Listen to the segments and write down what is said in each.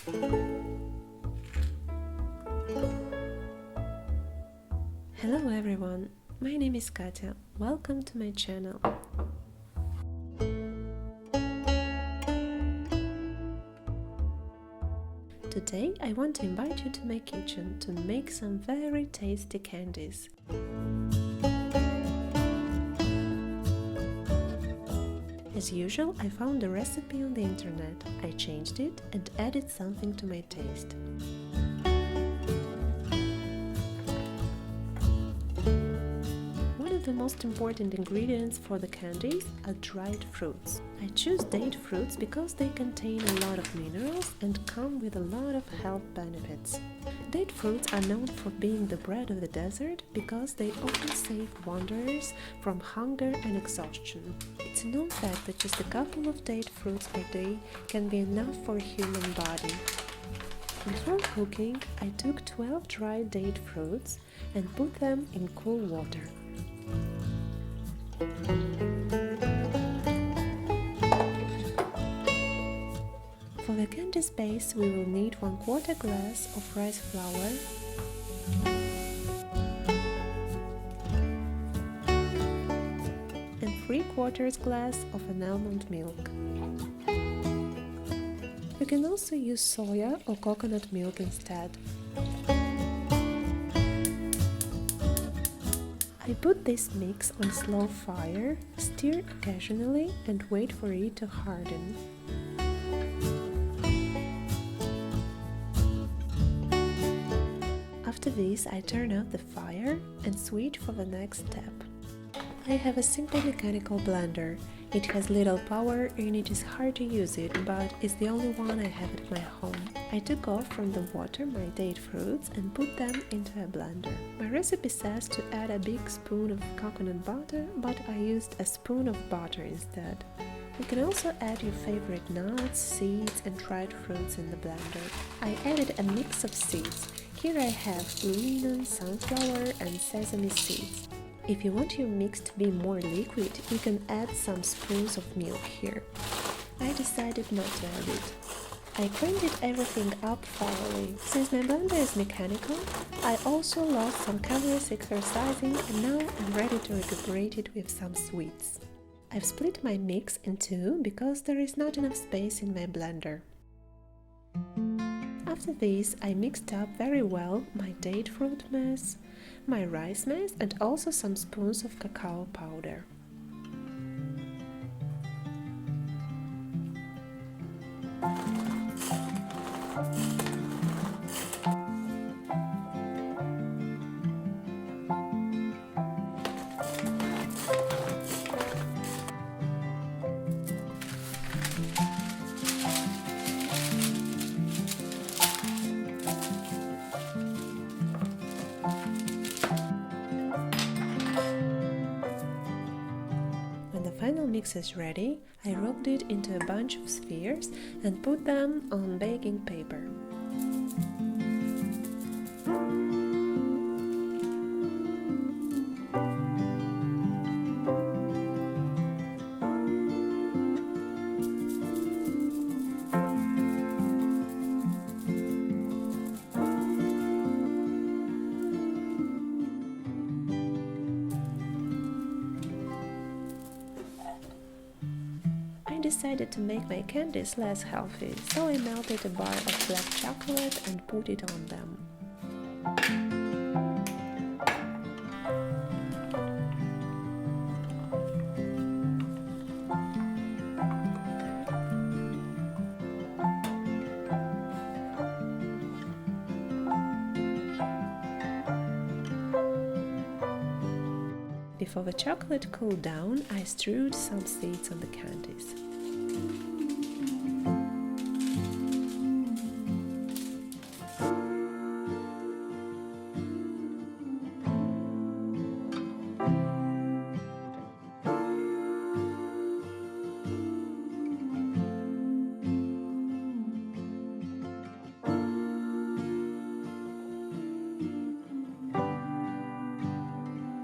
Hello everyone, my name is Katya. Welcome to my channel. Today I want to invite you to my kitchen to make some very tasty candies. As usual, I found the recipe on the internet. I changed it and added something to my taste. The most important ingredients for the candies are dried fruits. I choose date fruits because they contain a lot of minerals and come with a lot of health benefits. Date fruits are known for being the bread of the desert because they often save wanderers from hunger and exhaustion. It's a known fact that just a couple of date fruits per day can be enough for a human body. Before cooking, I took 12 dried date fruits and put them in cool water. For the candies base, we will need 1/4 glass of rice flour, and 3/4 glass of an almond milk. You can also use soya or coconut milk instead. I put this mix on slow fire, stir occasionally and wait for it to harden. After this, I turn off the fire and switch for the next step. I have a simple mechanical blender. It has little power and it is hard to use it, but it's the only one I have at my home. I took off from the water my date fruits and put them into a blender. My recipe says to add a big spoon of coconut butter, but I used a spoon of butter instead. You can also add your favorite nuts, seeds and dried fruits in the blender. I added a mix of seeds. Here I have lemon, sunflower and sesame seeds. If you want your mix to be more liquid, you can add some spoons of milk here. I decided not to add it. I grinded everything up thoroughly. Since my blender is mechanical, I also lost some calories exercising and now I'm ready to recuperate it with some sweets. I've split my mix in two because there is not enough space in my blender. After this, I mixed up very well my date fruit mess, my rice mess and also some spoons of cacao powder. When the final mix is ready, I rolled it into a bunch of spheres and put them on baking paper. I decided to make my candies less healthy, so I melted a bar of black chocolate and put it on them. Before the chocolate cooled down, I strewed some seeds on the candies.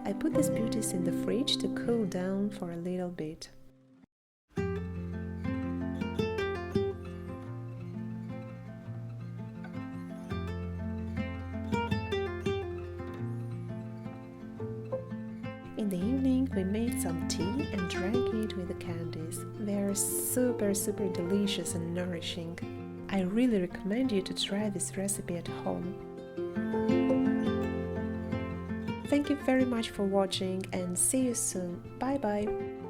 I put these beauties in the fridge to cool down for a little bit. the evening, we made some tea and drank it with the candies. They are super delicious and nourishing. I really recommend you to try this recipe at home. Thank you very much for watching and see you soon. Bye bye!